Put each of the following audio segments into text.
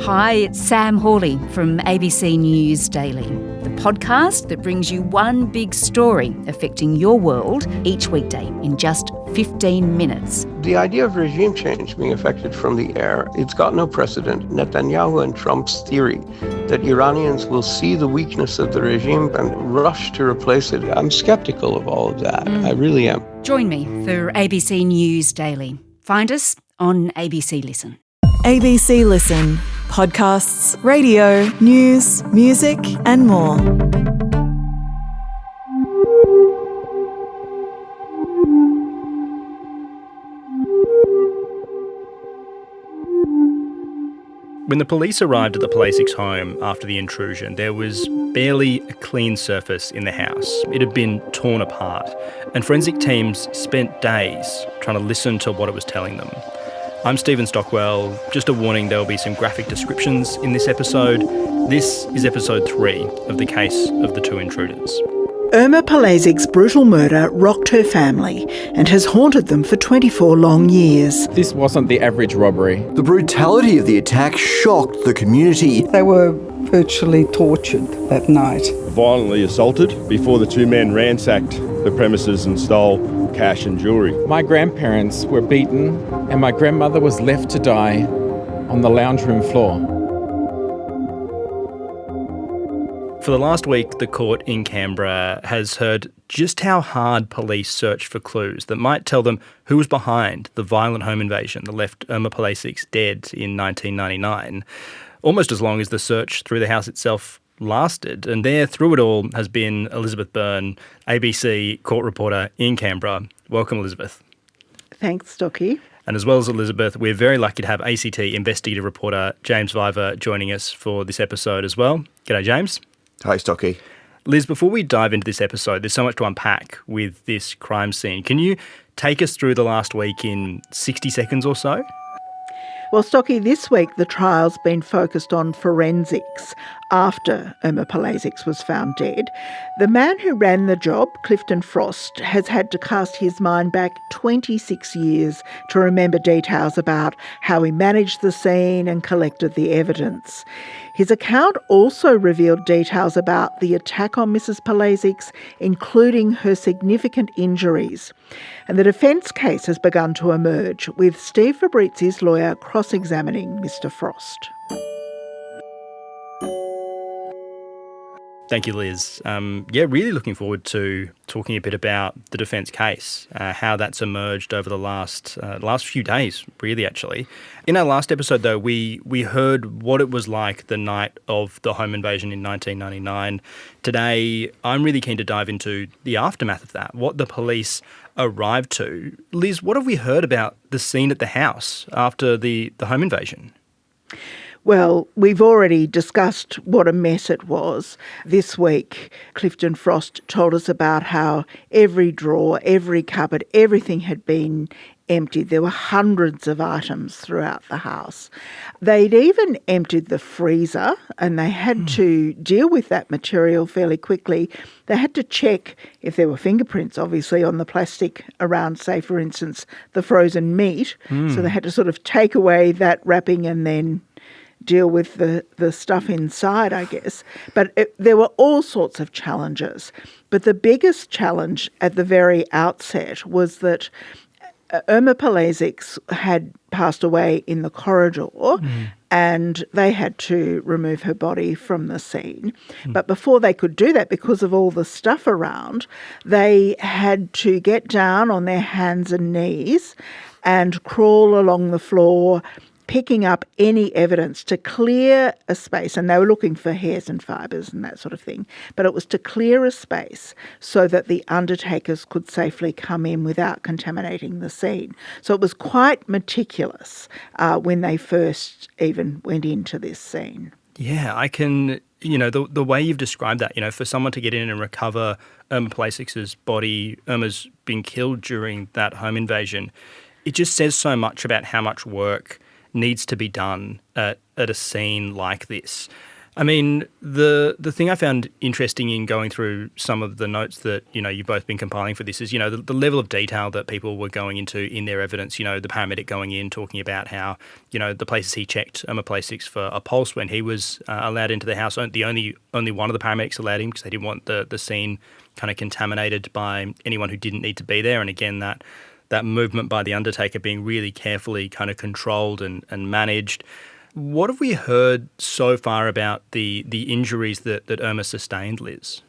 Hi, it's Sam Hawley from ABC News Daily, the podcast that brings you one big story affecting your world each weekday in just 15 minutes. The idea of regime change being effected from the air, it's got no precedent. Netanyahu and Trump's theory that Iranians will see the weakness of the regime and rush to replace it, I'm skeptical of all of that. I really am. Join me for ABC News Daily. Find us on ABC Listen. ABC Listen. Podcasts, radio, news, music and more. When the police arrived at the Palasics home after the intrusion, there was barely a clean surface in the house. It had been torn apart, and forensic teams spent days trying to listen to what it was telling them. I'm Stephen Stockwell. Just a warning, there will be some graphic descriptions in this episode. This is episode 3 of the case of the Two Intruders. Irma Palasics' brutal murder rocked her family and has haunted them for 24 long years. This wasn't the average robbery. The brutality of the attack shocked the community. They were virtually tortured that night. Violently assaulted before the two men ransacked the premises and stole cash and jewellery. My grandparents were beaten and my grandmother was left to die on the lounge room floor. For the last week, the court in Canberra has heard just how hard police searched for clues that might tell them who was behind the violent home invasion that left Irma Palasics dead in 1999, almost as long as the search through the house itself lasted. And there, through it all, has been Elizabeth Byrne, ABC court reporter in Canberra. Welcome, Elizabeth. Thanks, Stocky. And as well as Elizabeth, we're very lucky to have ACT investigative reporter James Vyver joining us for this episode as well. G'day, James. Hi, Stocky. Liz, before we dive into this episode, there's so much to unpack with this crime scene. Can you take us through the last week in 60 seconds or so? Well, Stocky, this week the trial's been focused on forensics after Irma Palasics was found dead. The man who ran the job, Clifton Frost, has had to cast his mind back 26 years to remember details about how he managed the scene and collected the evidence. His account also revealed details about the attack on Mrs. Palasics, including her significant injuries. And the defence case has begun to emerge, with Steve Fabrizi's lawyer cross-examining Mr. Frost. Thank you, Liz. Really looking forward to talking a bit about the defence case, how that's emerged over the last few days, really, actually. In our last episode, though, we heard what it was like the night of the home invasion in 1999. Today, I'm really keen to dive into the aftermath of that, what the police arrived to. Liz, what have we heard about the scene at the house after the home invasion? Well, we've already discussed what a mess it was. This week, Clifton Frost told us about how every drawer, every cupboard, everything had been emptied. There were hundreds of items throughout the house. They'd even emptied the freezer, and they had to deal with that material fairly quickly. They had to check if there were fingerprints, obviously, on the plastic around, say, for instance, the frozen meat. So they had to sort of take away that wrapping and then deal with the stuff inside, I guess. But there were all sorts of challenges. But the biggest challenge at the very outset was that Irma Palasics had passed away in the corridor and they had to remove her body from the scene. But before they could do that, because of all the stuff around, they had to get down on their hands and knees and crawl along the floor, picking up any evidence to clear a space, and they were looking for hairs and fibres and that sort of thing, but it was to clear a space so that the undertakers could safely come in without contaminating the scene. So it was quite meticulous when they first even went into this scene. Yeah, I can, the way you've described that, for someone to get in and recover Irma Palasics' body, Irma's been killed during that home invasion, it just says so much about how much work needs to be done at a scene like this. I mean, the thing I found interesting in going through some of the notes that, you've both been compiling for this is, the level of detail that people were going into in their evidence. The paramedic going in, talking about how, the places he checked, Irma Palasics, for a pulse when he was allowed into the house. The only one of the paramedics allowed him because they didn't want the scene kind of contaminated by anyone who didn't need to be there. And again, that movement by the undertaker being really carefully kind of controlled and managed. What have we heard so far about the injuries that Irma sustained, Liz?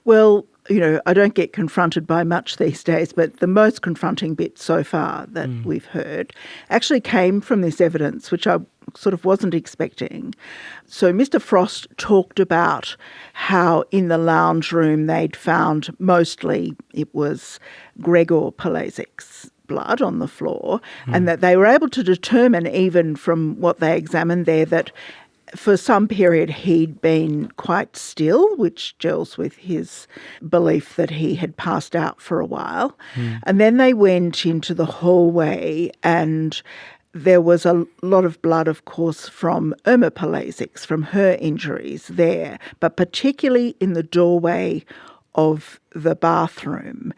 Well, I don't get confronted by much these days, but the most confronting bit so far that we've heard actually came from this evidence, which I sort of wasn't expecting. So Mr. Frost talked about how in the lounge room they'd found mostly it was Gregor Palasics' blood on the floor, and that they were able to determine, even from what they examined there, that for some period he'd been quite still, which gels with his belief that he had passed out for a while. And then they went into the hallway, and there was a lot of blood, of course, from Irma Palasics, from her injuries there, but particularly in the doorway of the bathroom.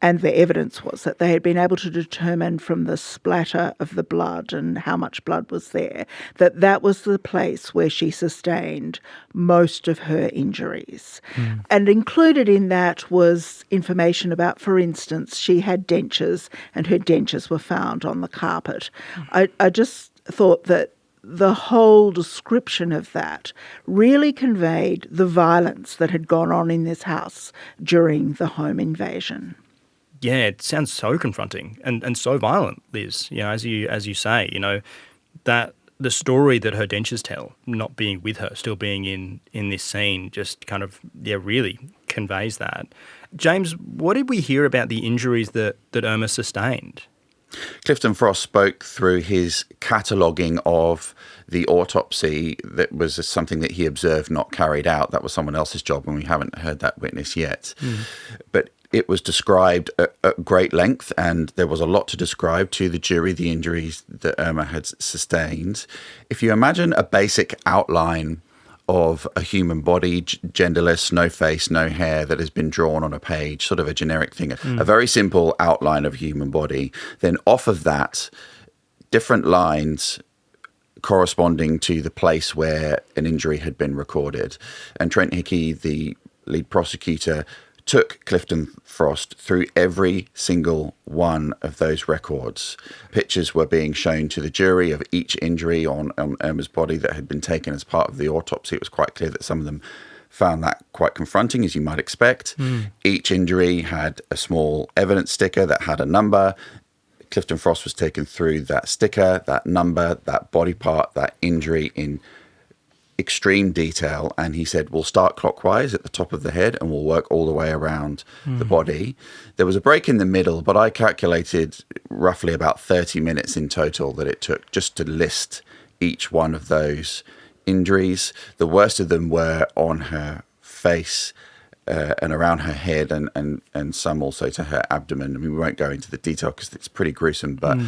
And the evidence was that they had been able to determine from the splatter of the blood and how much blood was there, that was the place where she sustained most of her injuries. And included in that was information about, for instance, she had dentures and her dentures were found on the carpet. I just thought that the whole description of that really conveyed the violence that had gone on in this house during the home invasion. Yeah, it sounds so confronting and so violent, Liz. As you say, that the story that her dentures tell, not being with her, still being in this scene, just kind of really conveys that. James, what did we hear about the injuries that Irma sustained? Clifton Frost spoke through his cataloguing of the autopsy that was something that he observed, not carried out. That was someone else's job, and we haven't heard that witness yet. But it was described at great length, and there was a lot to describe to the jury, the injuries that Irma had sustained. If you imagine a basic outline of a human body, genderless, no face, no hair, that has been drawn on a page, sort of a generic thing, a very simple outline of a human body, then off of that, different lines corresponding to the place where an injury had been recorded. And Trent Hickey, the lead prosecutor, took Clifton Frost through every single one of those records. Pictures were being shown to the jury of each injury on Irma's body that had been taken as part of the autopsy. It was quite clear that some of them found that quite confronting, as you might expect. Each injury had a small evidence sticker that had a number. Clifton Frost was taken through that sticker, that number, that body part, that injury in extreme detail, and he said, we'll start clockwise at the top of the head and we'll work all the way around the body. There was a break in the middle, but I calculated roughly about 30 minutes in total that it took just to list each one of those injuries. The worst of them were on her face and around her head, and some also to her abdomen. I mean, we won't go into the detail because it's pretty gruesome, but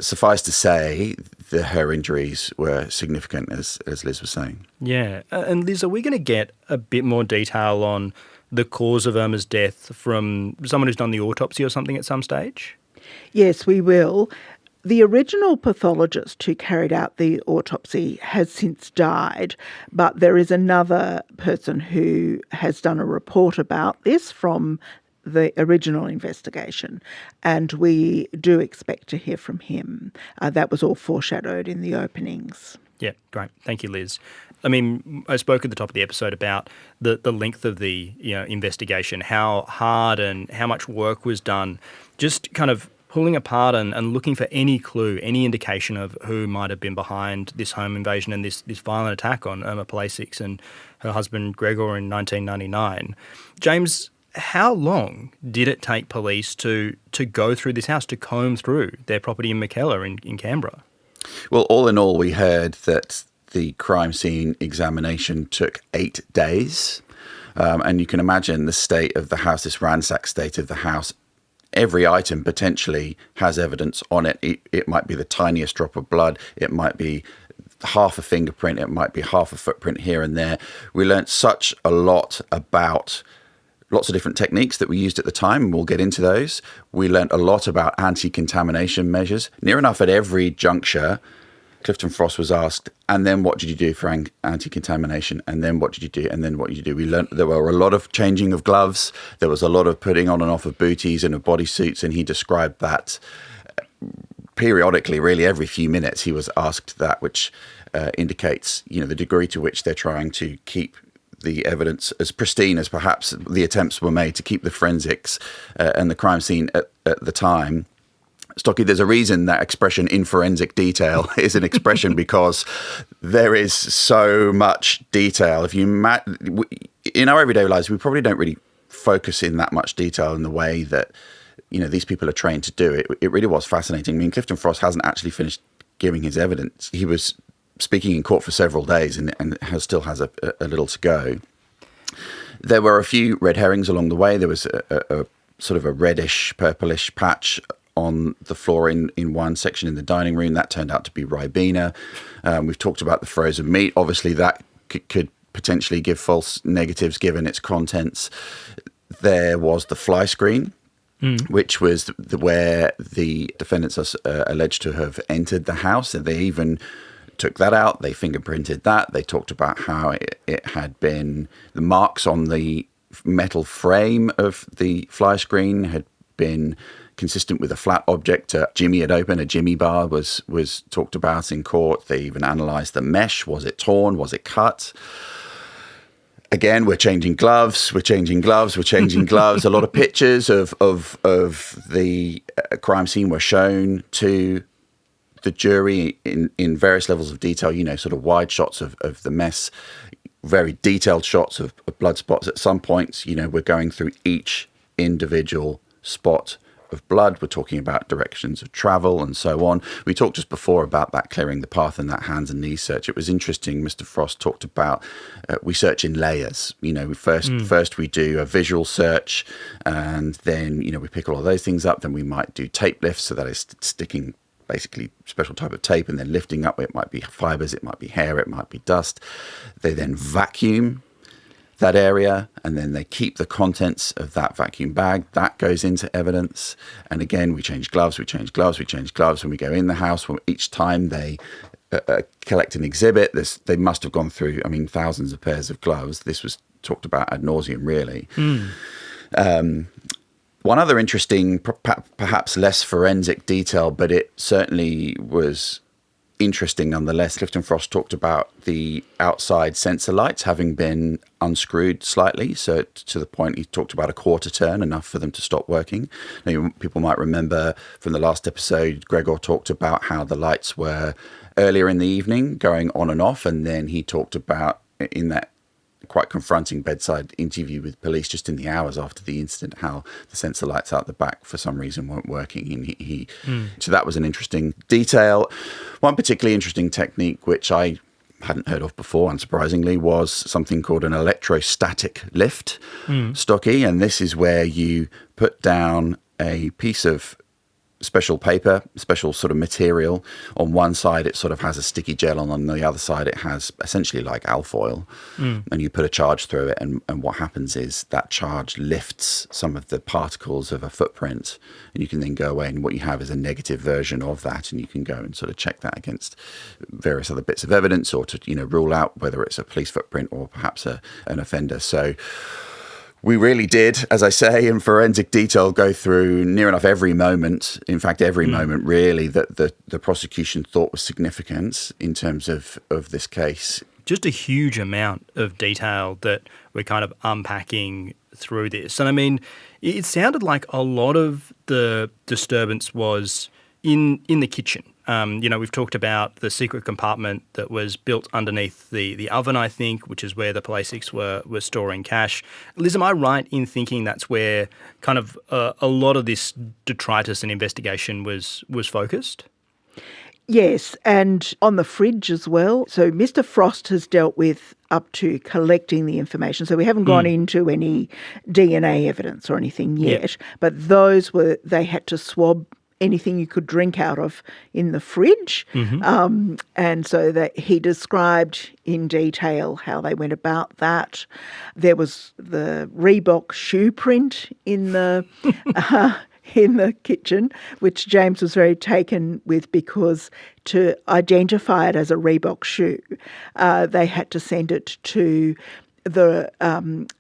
suffice to say that her injuries were significant, as Liz was saying. Yeah. And Liz, are we going to get a bit more detail on the cause of Irma's death from someone who's done the autopsy or something at some stage? Yes, we will. The original pathologist who carried out the autopsy has since died, but there is another person who has done a report about this from the original investigation, and we do expect to hear from him. That was all foreshadowed in the openings. Yeah, great. Thank you, Liz. I mean, I spoke at the top of the episode about the length of the investigation, how hard and how much work was done, just kind of pulling apart and looking for any clue, any indication of who might have been behind this home invasion and this violent attack on Irma Palasics and her husband Gregor in 1999. James, how long did it take police to go through this house, to comb through their property in Mackellar in Canberra? Well, all in all, we heard that the crime scene examination took 8 days. And you can imagine the state of the house, this ransacked state of the house. Every item potentially has evidence on it. It might be the tiniest drop of blood. It might be half a fingerprint, it might be half a footprint here and there. We learnt such a lot about lots of different techniques that we used at the time, and we'll get into those. We learnt a lot about anti-contamination measures. Near enough at every juncture, Clifton Frost was asked, and then what did you do for anti-contamination? And then what did you do? And then what did you do? We learnt there were a lot of changing of gloves. There was a lot of putting on and off of booties and of bodysuits, and he described that periodically, really every few minutes he was asked that, which indicates, the degree to which they're trying to keep the evidence as pristine as perhaps the attempts were made to keep the forensics and the crime scene at the time. Stocky, there's a reason that expression in forensic detail is an expression because there is so much detail. If you in our everyday lives, we probably don't really focus in that much detail in the way that these people are trained to do it. It really was fascinating. I mean, Clifton Frost hasn't actually finished giving his evidence. He was speaking in court for several days and still has a little to go. There were a few red herrings along the way. There was a sort of a reddish, purplish patch on the floor in one section in the dining room. That turned out to be Ribena. We've talked about the frozen meat. Obviously, that could potentially give false negatives given its contents. There was the fly screen, which was where the defendants are alleged to have entered the house. And they even took that out. They fingerprinted that. They talked about how it had been, the marks on the metal frame of the fly screen had been consistent with a flat object Jimmy had opened. A Jimmy bar was talked about in court. They even analysed the mesh. Was it torn? Was it cut? Again, we're changing gloves. A lot of pictures of the crime scene were shown to the jury in various levels of detail, sort of wide shots of the mess, very detailed shots of blood spots. At some points, we're going through each individual spot of blood. We're talking about directions of travel and so on. We talked just before about that clearing the path and that hands and knees search. It was interesting. Mr. Frost talked about we search in layers. First we do a visual search, and then we pick all of those things up. Then we might do tape lifts, so that is sticking basically special type of tape and then lifting up. It might be fibers, it might be hair, it might be dust. They then vacuum that area, and then they keep the contents of that vacuum bag. That goes into evidence. And again, we change gloves. When we go in the house, each time they collect an exhibit, they must have gone through, thousands of pairs of gloves. This was talked about ad nauseum, really. One other interesting, perhaps less forensic detail, but it certainly was interesting nonetheless. Clifton Frost talked about the outside sensor lights having been unscrewed slightly, so to the point he talked about a quarter turn, enough for them to stop working. Now, people might remember from the last episode, Gregor talked about how the lights were earlier in the evening going on and off, and then he talked about in that quite confronting bedside interview with police just in the hours after the incident, how the sensor lights out the back for some reason weren't working. And so that was an interesting detail. One particularly interesting technique, which I hadn't heard of before, unsurprisingly, was something called an electrostatic lift, Stocky. And this is where you put down a piece of special paper, special sort of material. On one side, it sort of has a sticky gel, and on the other side, it has essentially like alfoil. And you put a charge through it, and what happens is that charge lifts some of the particles of a footprint, and you can then go away, and what you have is a negative version of that, and you can go and sort of check that against various other bits of evidence, or to rule out whether it's a police footprint or perhaps an offender. So we really did, as I say, in forensic detail, go through near enough every moment, in fact, every moment really, that the prosecution thought was significant in terms of this case. Just a huge amount of detail that we're kind of unpacking through this. And it sounded like a lot of the disturbance was in the kitchen. We've talked about the secret compartment that was built underneath the oven, I think, which is where the Palasics were storing cash. Liz, am I right in thinking that's where kind of a lot of this detritus and investigation was focused? Yes, and on the fridge as well. So Mr. Frost has dealt with up to collecting the information. So we haven't gone into any DNA evidence or anything yet, but those they had to swab anything you could drink out of in the fridge. And so that he described in detail how they went about that. There was the Reebok shoe print in the in the kitchen, which James was very taken with, because to identify it as a Reebok shoe, they had to send it to the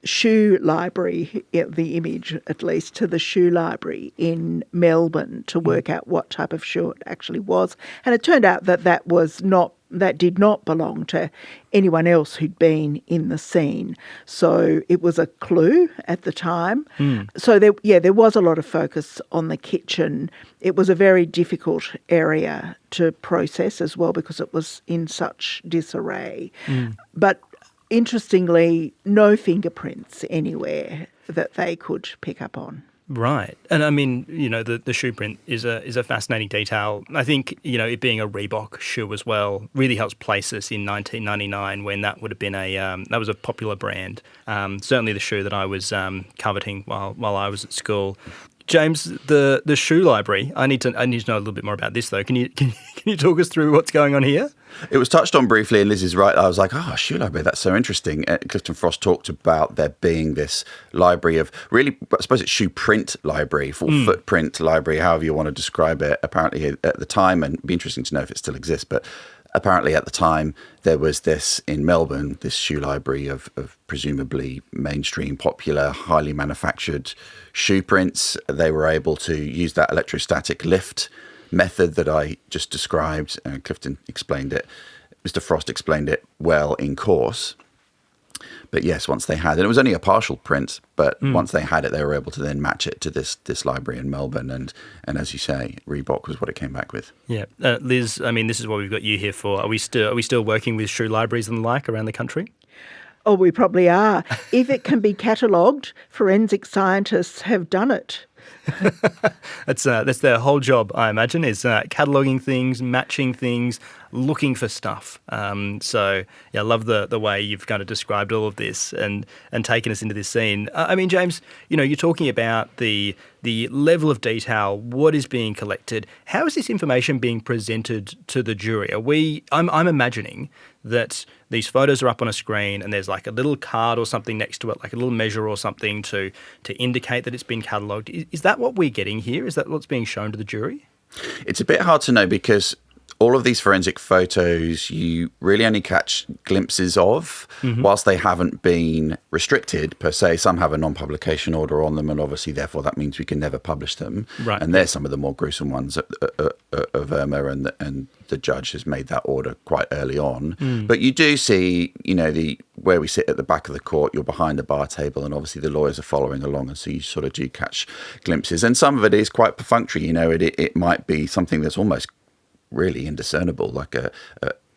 shoe library, the image at least, to the shoe library in Melbourne to work out what type of shoe it actually was. And it turned out that that did not belong to anyone else who'd been in the scene. So it was a clue at the time. So there was a lot of focus on the kitchen. It was a very difficult area to process as well because it was in such disarray. But interestingly, no fingerprints anywhere that they could pick up on. Right. And I mean, you know, the shoe print is a fascinating detail. I think, you know, it being a Reebok shoe as well really helps place us in 1999 when that would have been that was a popular brand. Certainly the shoe that I was coveting while I was at school. James, the shoe library, I need to know a little bit more about this though. Can you talk us through what's going on here? It was touched on briefly, and Liz is right. I was like, shoe library, that's so interesting. Clifton Frost talked about there being this library of really, I suppose it's shoe print library, footprint library, however you want to describe it, apparently at the time, and it'd be interesting to know if it still exists, but apparently at the time there was this in Melbourne, this shoe library of presumably mainstream, popular, highly manufactured shoe prints. They were able to use that electrostatic lift method that I just described. Clifton explained it. Mr. Frost explained it well in course. But yes, once they had it, it was only a partial print, but once they had it, they were able to then match it to this library in Melbourne. And as you say, Reebok was what it came back with. Yeah. Liz, I mean, this is what we've got you here for. Are we still working with shoe libraries and the like around the country? Oh, we probably are. If it can be catalogued, forensic scientists have done it. That's their whole job, I imagine, is cataloguing things, matching things, looking for stuff. So yeah, I love the way you've kind of described all of this and taken us into this scene. I mean, James, you know, you're talking about the level of detail, what is being collected. How is this information being presented to the jury? I'm imagining that these photos are up on a screen and there's like a little card or something next to it, like a little measure or something to indicate that it's been catalogued. Is that what we're getting here? Is that what's being shown to the jury? It's a bit hard to know because all of these forensic photos you really only catch glimpses of whilst they haven't been restricted per se. Some have a non-publication order on them, and obviously therefore that means we can never publish them. Right. And they're some of the more gruesome ones of Irma, and the judge has made that order quite early on. But you do see, you know, where we sit at the back of the court, you're behind the bar table, and obviously the lawyers are following along, and so you sort of do catch glimpses. And some of it is quite perfunctory. You know, it might be something that's almost really indiscernible, like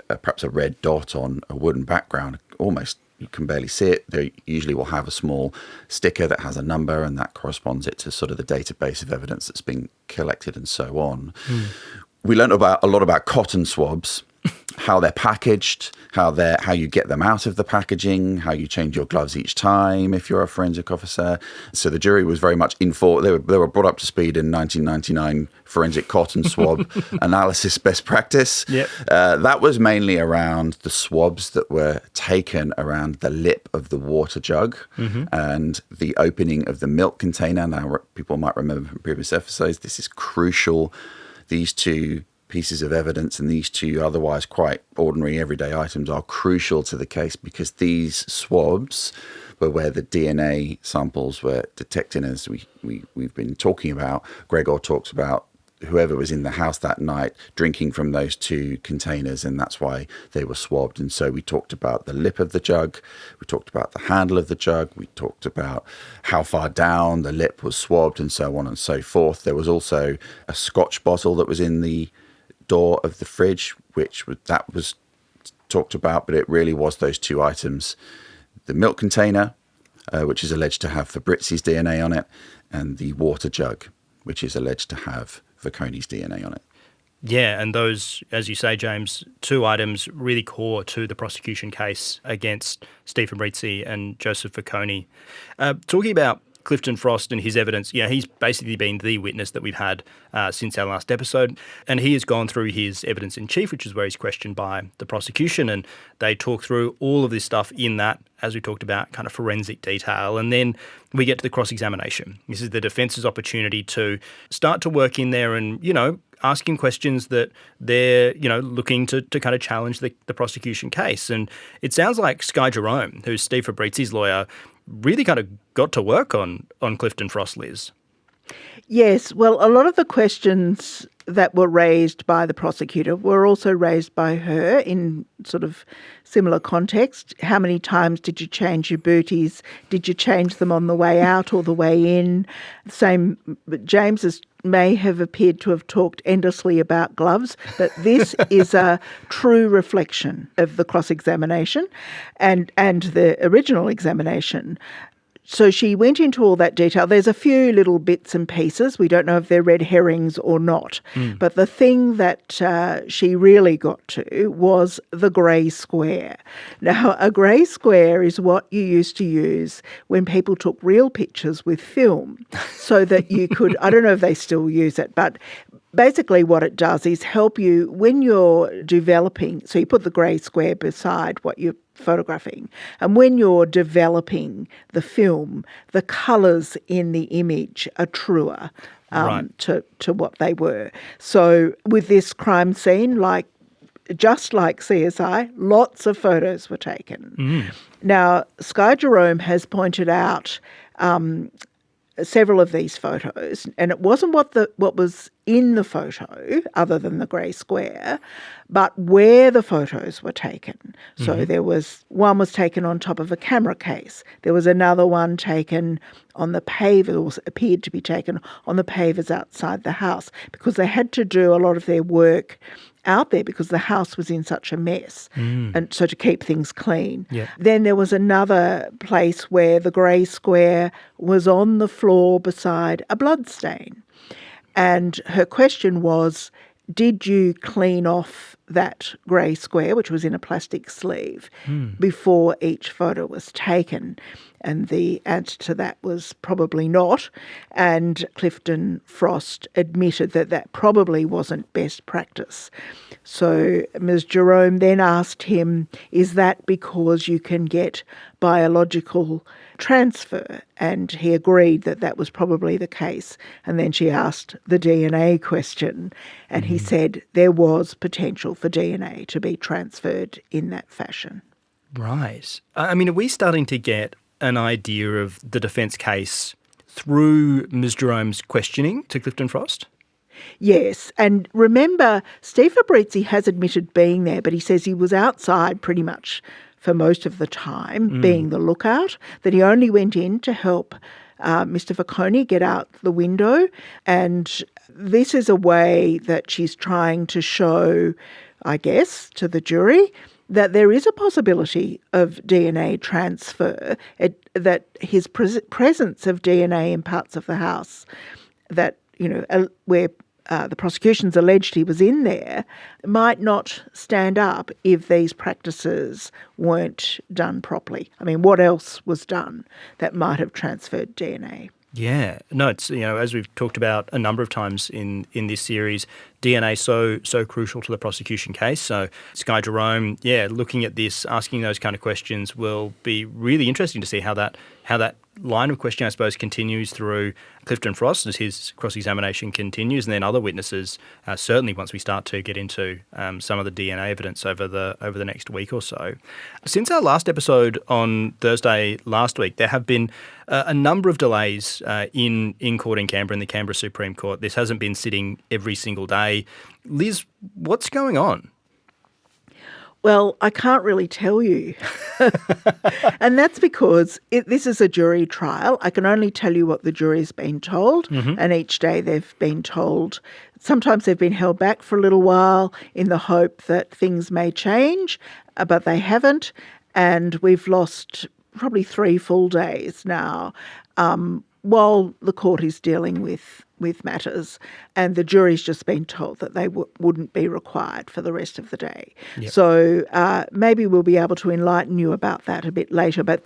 perhaps a red dot on a wooden background. Almost you can barely see it. They usually will have a small sticker that has a number, and that corresponds it to sort of the database of evidence that's been collected and so on. We learned a lot about cotton swabs, how they're packaged, how you get them out of the packaging, how you change your gloves each time if you're a forensic officer. So the jury was very much they were brought up to speed in 1999 forensic cotton swab analysis best practice. Yep. That was mainly around the swabs that were taken around the lip of the water jug and the opening of the milk container. Now, people might remember from previous episodes, this is crucial. These two pieces of evidence and these two otherwise quite ordinary everyday items are crucial to the case because these swabs were where the DNA samples were detected, as we've been talking about. Gregor talks about whoever was in the house that night drinking from those two containers, and that's why they were swabbed. And so we talked about the lip of the jug, we talked about the handle of the jug, we talked about how far down the lip was swabbed, and so on and so forth. There was also a Scotch bottle that was in the door of the fridge, that was talked about, but it really was those two items: the milk container, which is alleged to have Fabrizi's DNA on it, and the water jug, which is alleged to have Vacconi's DNA on it. Yeah, and those, as you say, James, two items really core to the prosecution case against Steve Fabrizi and Joseph Vacconi. Talking about Clifton Frost and his evidence, he's basically been the witness that we've had since our last episode. And he has gone through his evidence in chief, which is where he's questioned by the prosecution. And they talk through all of this stuff in that, as we talked about, kind of forensic detail. And then we get to the cross-examination. This is the defence's opportunity to start to work in there and, asking questions that they're, looking to kind of challenge the prosecution case. And it sounds like Sky Jerome, who's Steve Fabrizi's lawyer, really kind of got to work on Clifton Frost, Liz. Yes, well, a lot of the questions that were raised by the prosecutor were also raised by her in sort of similar context. How many times did you change your booties? Did you change them on the way out or the way in? James may have appeared to have talked endlessly about gloves, but this is a true reflection of the cross-examination and the original examination. So she went into all that detail. There's a few little bits and pieces. We don't know if they're red herrings or not. But the thing that she really got to was the grey square. Now, a grey square is what you used to use when people took real pictures with film so that you could, I don't know if they still use it, but basically what it does is help you when you're developing. So you put the grey square beside what you're photographing. And when you're developing the film, the colours in the image are truer to what they were. So with this crime scene, just like CSI, lots of photos were taken. Now, Sky Jerome has pointed out several of these photos, and it wasn't what was in the photo, other than the grey square, but where the photos were taken. So there was one was taken on top of a camera case. There was another one taken on the pavers, or appeared to be taken on the pavers outside the house, because they had to do a lot of their work out there because the house was in such a mess, and so to keep things clean. Then there was another place where the grey square was on the floor beside a blood stain. And her question was, did you clean off that grey square, which was in a plastic sleeve, before each photo was taken? And the answer to that was probably not. And Clifton Frost admitted that probably wasn't best practice. So Ms. Jerome then asked him, is that because you can get biological transfer? And he agreed that was probably the case. And then she asked the DNA question, and he said there was potential for DNA to be transferred in that fashion. Right. I mean, are we starting to get an idea of the defence case through Ms. Jerome's questioning to Clifton Frost? Yes, and remember, Steve Fabrizi has admitted being there, but he says he was outside pretty much for most of the time, being the lookout, that he only went in to help Mr. Facconi get out the window. And this is a way that she's trying to show, I guess, to the jury that there is a possibility of DNA transfer, that his presence of DNA in parts of the house that, where the prosecution's alleged he was in there, might not stand up if these practices weren't done properly. I mean, what else was done that might have transferred DNA? Yeah. No, it's, as we've talked about a number of times in this series, DNA so crucial to the prosecution case. So Sky Jerome, looking at this, asking those kind of questions will be really interesting to see how that line of questioning, I suppose, continues through Clifton Frost as his cross-examination continues, and then other witnesses, certainly once we start to get into some of the DNA evidence over the next week or so. Since our last episode on Thursday last week, there have been a number of delays in court in Canberra, in the Canberra Supreme Court. This hasn't been sitting every single day. Liz, what's going on? Well, I can't really tell you. And that's because this is a jury trial. I can only tell you what the jury's been told. And each day they've been told, sometimes they've been held back for a little while in the hope that things may change, but they haven't. And we've lost probably 3 full days now while the court is dealing with matters, and the jury's just been told that they wouldn't be required for the rest of the day. So maybe we'll be able to enlighten you about that a bit later. But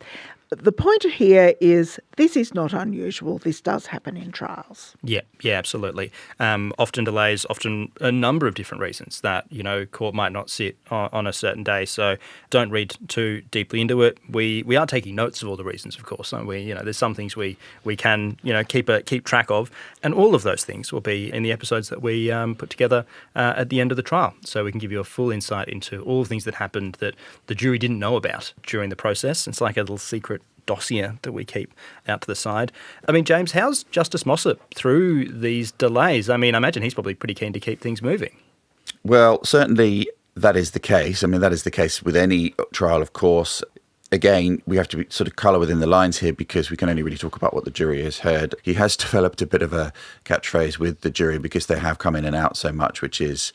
the point here is this is not unusual. This does happen in trials. Yeah, absolutely. Often delays, often a number of different reasons that, court might not sit on a certain day. So don't read too deeply into it. We are taking notes of all the reasons, of course, aren't we? There's some things we can, keep track of. And all of those things will be in the episodes that we put together at the end of the trial. So we can give you a full insight into all the things that happened that the jury didn't know about during the process. It's like a little secret dossier that we keep out to the side. I mean, James, how's Justice Mossop through these delays? I mean, I imagine he's probably pretty keen to keep things moving. Well, certainly that is the case. I mean, that is the case with any trial, of course. Again, we have to sort of colour within the lines here because we can only really talk about what the jury has heard. He has developed a bit of a catchphrase with the jury because they have come in and out so much, which is,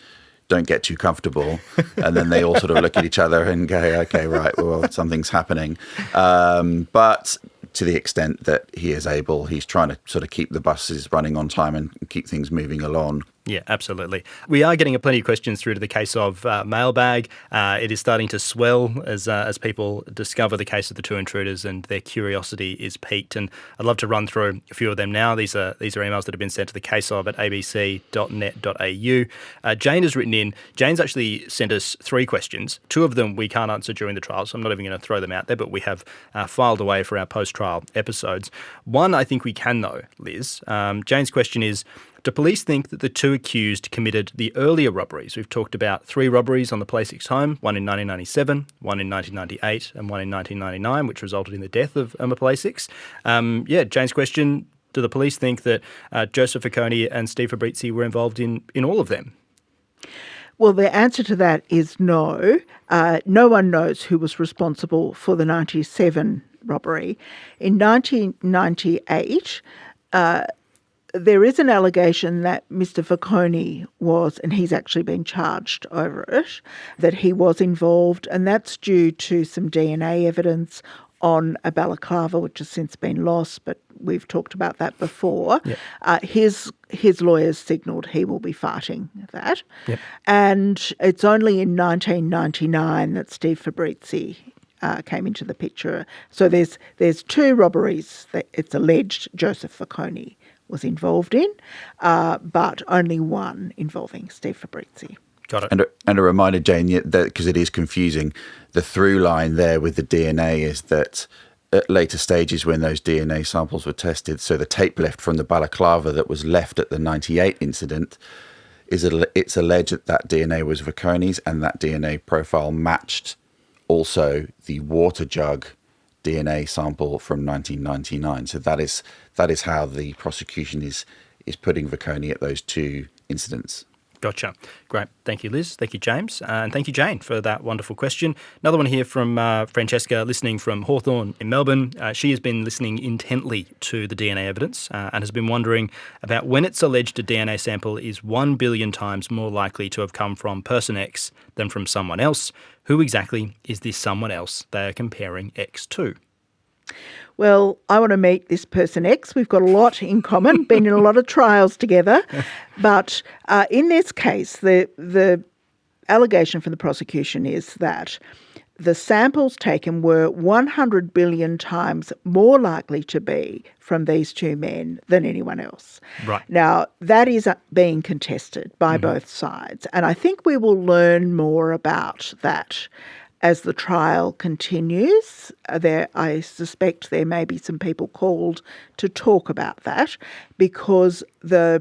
don't get too comfortable. And then they all sort of look at each other and go, okay, right, well, something's happening. But to the extent that he is able, he's trying to sort of keep the buses running on time and keep things moving along. Yeah, absolutely. We are getting plenty of questions through to the case of mailbag. It is starting to swell as people discover the case of the Two Intruders and their curiosity is piqued. And I'd love to run through a few of them now. These are emails that have been sent to the caseof@abc.net.au. Jane has written in. Jane's actually sent us 3 questions. 2 of them we can't answer during the trial, so I'm not even going to throw them out there, but we have filed away for our post-trial episodes. One I think we can though, Liz. Jane's question is, do police think that the 2 accused committed the earlier robberies? We've talked about 3 robberies on the Palasics home, one in 1997, one in 1998, and one in 1999, which resulted in the death of Irma Palasics. Jane's question, do the police think that Joseph Facconi and Steve Fabrizi were involved in all of them? Well, the answer to that is no. No one knows who was responsible for the 97 robbery. In 1998, there is an allegation that Mr. Facconi was, and he's actually been charged over it, that he was involved, and that's due to some DNA evidence on a balaclava, which has since been lost, but we've talked about that before. Yep. His lawyers signalled he will be fighting that. Yep. And it's only in 1999 that Steve Fabrizi came into the picture. So there's 2 robberies that it's alleged Joseph Facconi was involved in, but only one involving Steve Fabrizi. Got it. And a reminder, Jane, that because it is confusing, the through line there with the DNA is that at later stages when those DNA samples were tested, so the tape left from the balaclava that was left at the 98 incident, it's alleged that DNA was Facconi's, and that DNA profile matched also the water jug DNA sample from 1999. So that is how the prosecution is putting Facconi at those 2 incidents. Gotcha. Great. Thank you, Liz. Thank you, James. And thank you, Jane, for that wonderful question. Another one here from Francesca, listening from Hawthorne in Melbourne. She has been listening intently to the DNA evidence and has been wondering about when it's alleged a DNA sample is 1 billion times more likely to have come from person X than from someone else. Who exactly is this someone else they are comparing X to? Well, I want to meet this person X. We've got a lot in common, been in a lot of trials together. But in this case, the allegation from the prosecution is that the samples taken were 100 billion times more likely to be from these 2 men than anyone else. Right. Now, that is being contested by both sides. And I think we will learn more about that as the trial continues. I suspect there may be some people called to talk about that because the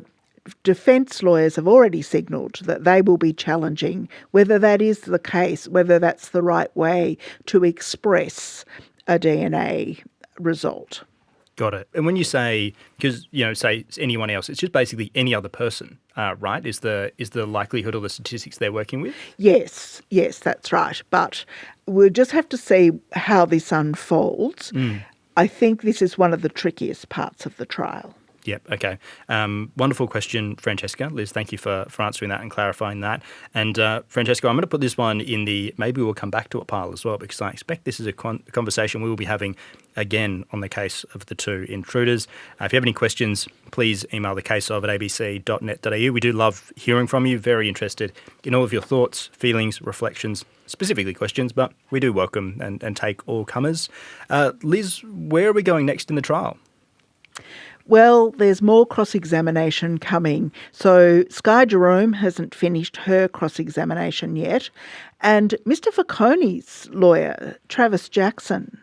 defence lawyers have already signalled that they will be challenging whether that is the case, whether that's the right way to express a DNA result. Got it. And when you say, because, say it's anyone else, it's just basically any other person, right? Is the likelihood or the statistics they're working with? Yes, that's right. But we'll just have to see how this unfolds. I think this is one of the trickiest parts of the trial. Yep, okay. Wonderful question, Francesca. Liz, thank you for answering that and clarifying that. And Francesca, I'm going to put this one in the maybe we'll come back to it pile as well, because I expect this is a conversation we will be having again on the case of the Two Intruders. If you have any questions, please email the caseof@abc.net.au. We do love hearing from you, very interested in all of your thoughts, feelings, reflections, specifically questions, but we do welcome and take all comers. Liz, where are we going next in the trial? Well, there's more cross-examination coming. So Sky Jerome hasn't finished her cross-examination yet. And Mr. Facconi's lawyer, Travis Jackson,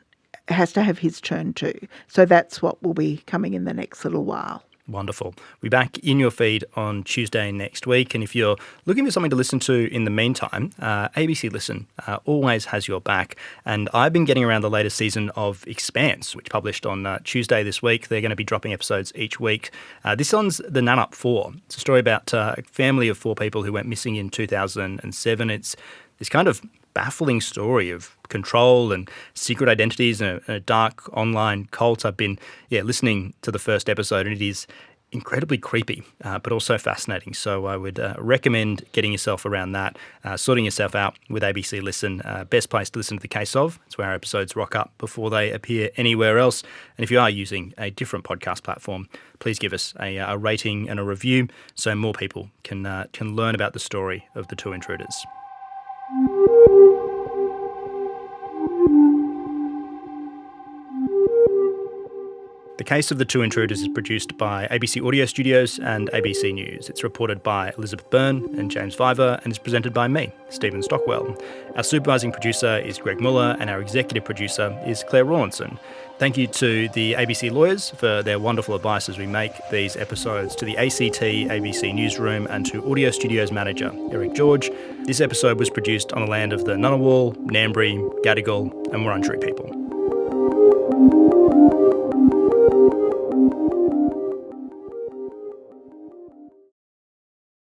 has to have his turn too. So that's what will be coming in the next little while. Wonderful. We'll be back in your feed on Tuesday next week. And if you're looking for something to listen to in the meantime, ABC Listen always has your back. And I've been getting around the latest season of Expanse, which published on Tuesday this week. They're going to be dropping episodes each week. This one's The Nanup 4. It's a story about a family of 4 people who went missing in 2007. It's this kind of baffling story of control and secret identities and a dark online cult. I've been listening to the first episode, and it is incredibly creepy, but also fascinating. So I would recommend getting yourself around that, sorting yourself out with ABC Listen. Best place to listen to The Case Of. It's where our episodes rock up before they appear anywhere else. And if you are using a different podcast platform, please give us a rating and a review so more people can learn about the story of the Two Intruders. The Case of the Two Intruders is produced by ABC Audio Studios and ABC News. It's reported by Elizabeth Byrne and James Vyver and is presented by me, Stephen Stockwell. Our supervising producer is Greg Muller and our executive producer is Claire Rawlinson. Thank you to the ABC lawyers for their wonderful advice as we make these episodes, to the ACT ABC Newsroom and to Audio Studios manager Eric George. This episode was produced on the land of the Ngunnawal, Ngambri, Gadigal and Wurundjeri people.